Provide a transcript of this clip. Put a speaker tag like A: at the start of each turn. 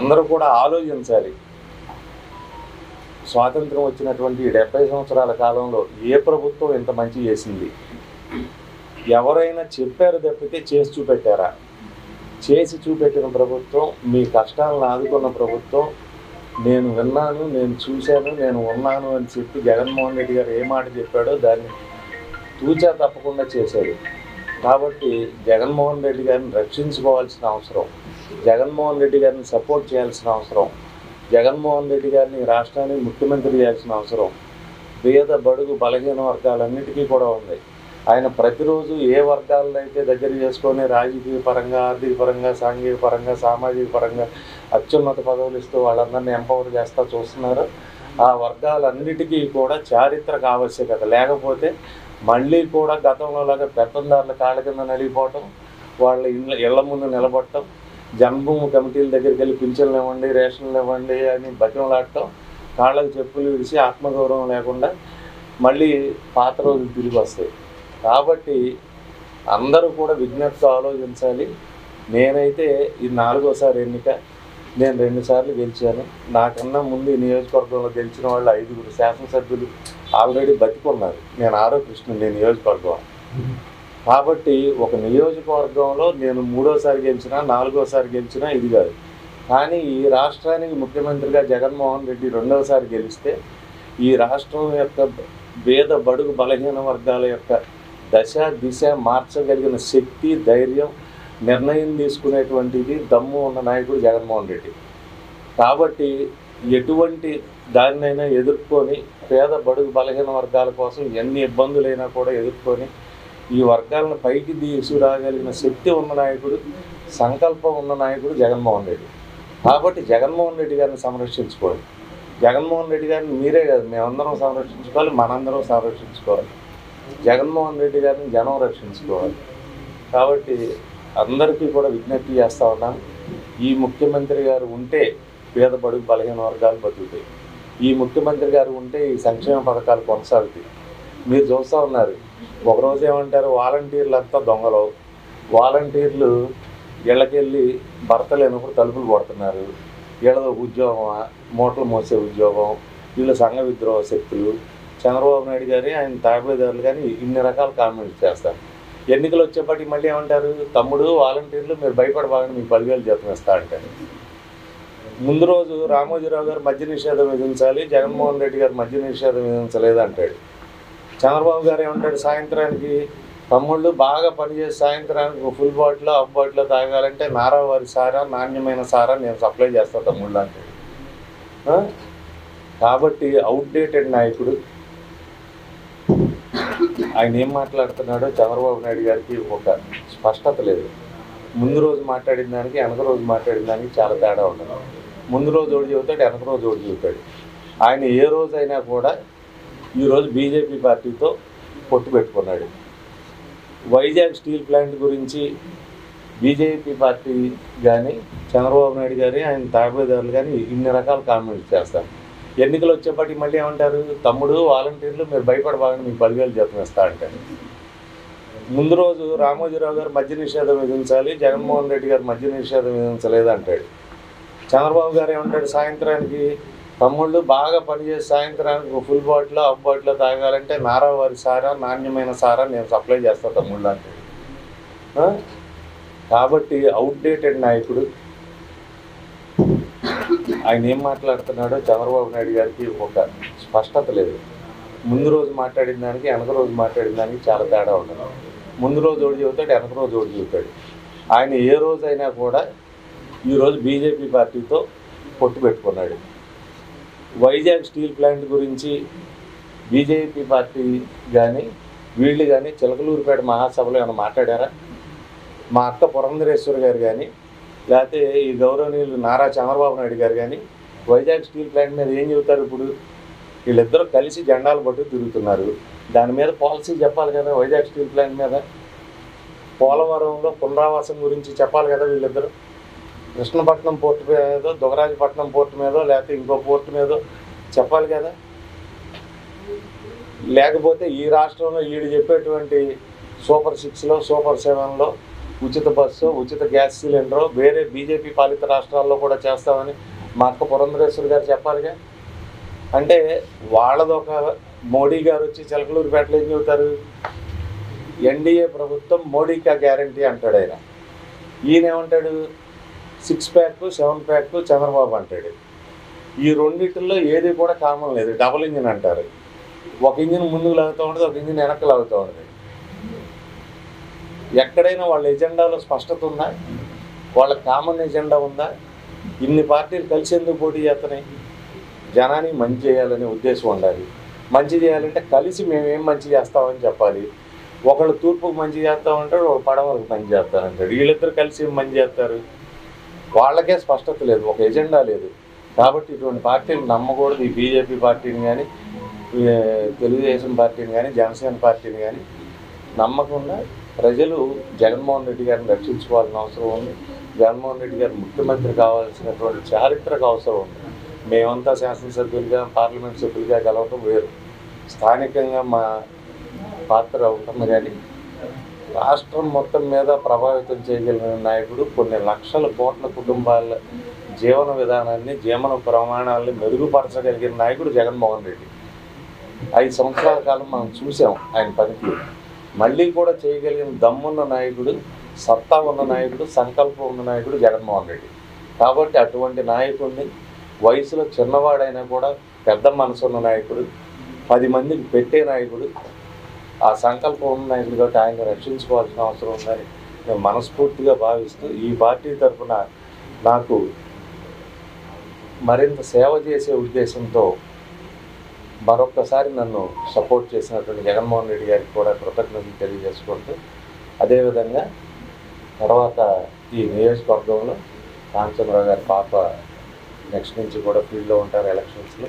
A: అందరూ కూడా ఆలోచించాలి. స్వాతంత్రం వచ్చినటువంటి 70 సంవత్సరాల కాలంలో ఏ ప్రభుత్వం ఇంత మంచి చేసింది? ఎవరైనా చెప్పారు తప్పితే చేసి చూపెట్టారా? చేసి చూపెట్టిన ప్రభుత్వం, మీ కష్టాలను ఆదుకున్న ప్రభుత్వం, నేను విన్నాను, నేను చూశాను, నేను ఉన్నాను అని చెప్పి జగన్మోహన్ రెడ్డి గారు ఏ మాట చెప్పాడో దాన్ని తూచా తప్పకుండా చేశాడు. కాబట్టి జగన్మోహన్ రెడ్డి గారిని రక్షించుకోవాల్సిన అవసరం, జగన్మోహన్ రెడ్డి గారిని సపోర్ట్ చేయాల్సిన అవసరం, జగన్మోహన్ రెడ్డి గారిని రాష్ట్రానికి ముఖ్యమంత్రి చేయాల్సిన అవసరం పేద బడుగు బలహీన వర్గాలన్నిటికీ కూడా ఉంది. ఆయన ప్రతిరోజు ఏ వర్గాలను అయితే దగ్గర చేసుకొని రాజకీయ పరంగా, ఆర్థిక పరంగా, సాంఘిక పరంగా, సామాజిక పరంగా అత్యున్నత పదవులు ఇస్తూ వాళ్ళందరినీ ఎంపవర్ చేస్తూ చూస్తున్నారు. ఆ వర్గాలన్నిటికీ కూడా చారిత్రక ఆవశ్యకత, లేకపోతే మళ్ళీ కూడా గతంలో లాగా పెత్తందారుల కాళ్ళ కింద నలిగిపోవటం, వాళ్ళ ఇళ్ల ముందు నిలబడటం, జన్మభూమి కమిటీల దగ్గరికి వెళ్ళి పింఛన్లు ఇవ్వండి, రేషన్లు ఇవ్వండి అని బతిమలాడటం, కాళ్ళకు చెప్పులు విడిచి ఆత్మగౌరవం లేకుండా మళ్ళీ పాత రోజులు తిరిగి వస్తాయి. కాబట్టి అందరూ కూడా విజ్ఞప్తితో ఆలోచించాలి. నేనైతే ఇది 4వసారి ఎన్నిక, నేను 2 సార్లు గెలిచాను. నాకన్నా ముందు ఈ నియోజకవర్గంలో గెలిచిన వాళ్ళు 5గురు శాసనసభ్యులు ఆల్రెడీ బతికున్నారు. నేను 6వ కృష్ణుడి నియోజకవర్గం. కాబట్టి ఒక నియోజకవర్గంలో నేను 3వసారి గెలిచినా, 4వసారి గెలిచినా ఇది కాదు. కానీ ఈ రాష్ట్రానికి ముఖ్యమంత్రిగా జగన్మోహన్ రెడ్డి 2వసారి గెలిస్తే ఈ రాష్ట్రం యొక్క పేద బడుగు బలహీన వర్గాల యొక్క దశ దిశ మార్చగలిగిన శక్తి, ధైర్యం, నిర్ణయం తీసుకునేటువంటిది దమ్ము ఉన్న నాయకుడు జగన్మోహన్ రెడ్డి. కాబట్టి ఎటువంటి దాన్నైనా ఎదుర్కొని పేద బడుగు బలహీన వర్గాల కోసం ఎన్ని ఇబ్బందులైనా కూడా ఎదుర్కొని ఈ వర్గాలను పైకి తీసుకురాగలిగిన శక్తి ఉన్న నాయకుడు, సంకల్పం ఉన్న నాయకుడు జగన్మోహన్ రెడ్డి. కాబట్టి జగన్మోహన్ రెడ్డి గారిని సంరక్షించుకోవాలి. జగన్మోహన్ రెడ్డి గారిని మీరే కాదు, మేమందరం సంరక్షించుకోవాలి, మనందరం సంరక్షించుకోవాలి. జగన్మోహన్ రెడ్డి గారిని జనం రక్షించుకోవాలి. కాబట్టి అందరికీ కూడా విజ్ఞప్తి చేస్తూ ఉన్నాను. ఈ ముఖ్యమంత్రి గారు ఉంటే పేద బడుగు బలహీన వర్గాలు బతుకుతాయి. ఈ ముఖ్యమంత్రి గారు ఉంటే ఈ సంక్షేమ పథకాలు కొనసాగుతాయి. మీరు చూస్తూ ఉన్నారు, ఒకరోజు ఏమంటారు, వాలంటీర్లు అంతా దొంగలు, వాలంటీర్లు ఇళ్ళకెళ్ళి భర్తలు ఎన్నప్పుడు తలుపులు కొడుతున్నారు, వీళ్ళదో ఉద్యోగమా, మూటలు మోసే ఉద్యోగం, వీళ్ళ సంఘ విద్రోహ శక్తులు, చంద్రబాబు నాయుడు గారి ఆయన తాబేదారులు కానీ ఇన్ని రకాల కామెంట్స్ చేస్తారు. ఎన్నికలు వచ్చేప్పటికి మళ్ళీ ఏమంటారు, తమ్ముడు వాలంటీర్లు మీరు భయపడబాగని మీకు 10,000 జీతం ఇస్తా అంటారు. ముందు రోజు రామోజీరావు గారు మద్య నిషేధం విధించాలి, జగన్మోహన్ రెడ్డి గారు మద్య నిషేధం విధించలేదు అంటాడు. చంద్రబాబు గారు ఏమంటాడు, సాయంత్రానికి తమ్ముళ్ళు బాగా పనిచేసి సాయంత్రానికి ఫుల్ బాటిల్, హాఫ్ బాటిల్ తాగాలంటే నారావారి సారా, నాణ్యమైన సారా నేను సప్లై చేస్తాను తమ్ముళ్ళు అంటాడు. కాబట్టి అవుట్డేటెడ్ నాయకుడు. ఆయన ఏం మాట్లాడుతున్నాడో చంద్రబాబు నాయుడు గారికి ఒక స్పష్టత లేదు. ముందు రోజు మాట్లాడిన దానికి వెనక రోజు మాట్లాడిన దానికి చాలా తేడా ఉండదు. ముందు రోజు ఒకటి చెబుతాడు, వెనక రోజు ఒకటి చెబుతాడు. ఆయన ఏ రోజైనా కూడా ఈరోజు బీజేపీ పార్టీతో పొత్తు పెట్టుకున్నాడు. వైజాగ్ స్టీల్ ప్లాంట్ గురించి బీజేపీ పార్టీ కానీ చంద్రబాబు నాయుడు గారి ఆయన తాబేదారులు కానీ ఇన్ని రకాల కామెంట్స్ చేస్తారు. ఎన్నికలు వచ్చేప్పటికి మళ్ళీ ఏమంటారు, తమ్ముడు వాలంటీర్లు మీరు భయపడబాగని మీకు 10,000 జీతం ఇస్తా అంటారు. ముందు రోజు రామోజీరావు గారు మద్య నిషేధం విధించాలి, జగన్మోహన్ రెడ్డి గారు మద్య నిషేధం విధించలేదు అంటాడు. చంద్రబాబు గారు ఏమంటాడు, సాయంత్రానికి తమ్ముళ్ళు బాగా పనిచేసి సాయంత్రానికి ఫుల్ బాటిల్, హాఫ్ బాటిల్ తాగాలంటే నారావారి సారా, నాణ్యమైన సారా నేను సప్లై చేస్తాను తమ్ముళ్ళు అంటాడు. కాబట్టి అవుట్డేటెడ్ నాయకుడు. ఆయన ఏం మాట్లాడుతున్నాడో చంద్రబాబు నాయుడు గారికి ఒక స్పష్టత లేదు. ముందు రోజు మాట్లాడిన దానికి వెనక రోజు మాట్లాడిన దానికి చాలా తేడా ఉండదు. ముందు రోజు ఒకటి చెబుతాడు, వెనక రోజు ఒకటి చెబుతాడు. ఆయన ఏ రోజైనా కూడా ఈరోజు బీజేపీ పార్టీతో పొత్తు పెట్టుకున్నాడు. వైజాగ్ స్టీల్ ప్లాంట్ గురించి బీజేపీ పార్టీ కానీ వీళ్ళు కానీ చిలకలూరుపేట మహాసభలో ఏమైనా మాట్లాడారా? మా అక్క పురంధరేశ్వరి గారు కానీ లేకపోతే ఈ గౌరవనీయులు నారా చంద్రబాబు నాయుడు గారు కానీ వైజాగ్ స్టీల్ ప్లాంట్ మీద ఏం చెబుతారు? ఇప్పుడు వీళ్ళిద్దరూ కలిసి జెండాలు పట్టు తిరుగుతున్నారు. దాని మీద పాలసీ చెప్పాలి కదా. వైజాగ్ స్టీల్ ప్లాంట్ మీద, పోలవరంలో పునరావాసం గురించి చెప్పాలి కదా వీళ్ళిద్దరూ. కృష్ణపట్నం పోర్టు మీదో, దుగరాజపట్నం పోర్టు మీదో, లేకపోతే ఇంకో పోర్టు మీదో చెప్పాలి కదా. లేకపోతే ఈ రాష్ట్రంలో వీళ్ళు చెప్పేటువంటి సూపర్ 6లో, సూపర్ 7లో ఉచిత బస్సు, ఉచిత గ్యాస్ సిలిండరు వేరే బీజేపీ పాలిత రాష్ట్రాల్లో కూడా చేస్తామని మా అక్క పురంధరేశ్వరి గారు చెప్పాలిగా. అంటే వాళ్ళదొక మోడీ గారు వచ్చి చిలకలూరిపేటలో ఏం చెబుతారు, ఎన్డీఏ ప్రభుత్వం మోడీకి ఆ గ్యారంటీ అంటాడు ఆయన. ఈయనేమంటాడు 6 ప్యాక్ 7 ప్యాక్ చంద్రబాబు అంటాడు. ఈ రెండింటిల్లో ఏది కూడా కామన్ లేదు, డబుల్ ఇంజిన్ అంటారు. ఒక ఇంజిన్ ముందుకు లాగుతూ ఉంటుంది, ఒక ఇంజిన్ వెనక్కి లాగుతూ ఉంటుంది. ఎక్కడైనా వాళ్ళ ఎజెండాలో స్పష్టత ఉందా, వాళ్ళ కామన్ ఎజెండా ఉందా? ఇన్ని పార్టీలు కలిసి ఎందుకు పోటీ చేస్తున్నాయి? జనానికి మంచి చేయాలనే ఉద్దేశం ఉండాలి. మంచి చేయాలంటే కలిసి మేమేం మంచి చేస్తామని చెప్పాలి. ఒకళ్ళు తూర్పుకు మంచి చేస్తామంటాడు, ఒక పడమరకు మంచి చేస్తారంటాడు. వీళ్ళిద్దరు కలిసి ఏం మంచి చేస్తారు? వాళ్ళకే స్పష్టత లేదు, ఒక ఎజెండా లేదు. కాబట్టి ఇటువంటి పార్టీలు నమ్మకూడదు. ఈ బీజేపీ పార్టీని కానీ, తెలుగుదేశం పార్టీని కానీ, జనసేన పార్టీని కానీ నమ్మకుండా ప్రజలు జగన్మోహన్ రెడ్డి గారిని రక్షించుకోవాల్సిన అవసరం ఉంది. జగన్మోహన్ రెడ్డి గారు ముఖ్యమంత్రి కావాల్సినటువంటి చారిత్రక అవసరం ఉంది. మేమంతా శాసనసభ్యులుగా, పార్లమెంట్ సభ్యులుగా గెలవటం వేరు, స్థానికంగా మా పాత్ర ఉంటుంది. కానీ రాష్ట్రం మొత్తం మీద ప్రభావితం చేయగలిగిన నాయకుడు, కొన్ని లక్షల కోట్ల కుటుంబాల జీవన విధానాన్ని, జీవన ప్రమాణాలని మెరుగుపరచగలిగిన నాయకుడు జగన్మోహన్ రెడ్డి. 5 సంవత్సరాల కాలం మనం చూసాం ఆయన పనికి. మళ్ళీ కూడా చేయగలిగిన దమ్మున్న నాయకుడు, సత్తా ఉన్న నాయకుడు, సంకల్పం ఉన్న నాయకుడు జగన్మోహన్ రెడ్డి. కాబట్టి అటువంటి నాయకుడిని, వయసులో చిన్నవాడైనా కూడా పెద్ద మనసున్న నాయకుడు, 10 మందికి పెట్టే నాయకుడు, ఆ సంకల్పం ఉన్న నాయకుడు. కాబట్టి ఆయన రక్షించుకోవాల్సిన అవసరం ఉందని నేను మనస్ఫూర్తిగా భావిస్తూ, ఈ పార్టీ తరఫున నాకు మరింత సేవ చేసే ఉద్దేశంతో మరొక్కసారి నన్ను సపోర్ట్ చేసినటువంటి జగన్మోహన్ రెడ్డి గారికి కూడా కృతజ్ఞతలు తెలియజేసుకుంటూ, అదేవిధంగా తర్వాత ఈ నియోజకవర్గంలో కాంచనరావు గారి పాప నెక్స్ట్ నుంచి కూడా ఫీల్డ్లో ఉంటారు ఎలక్షన్స్లో.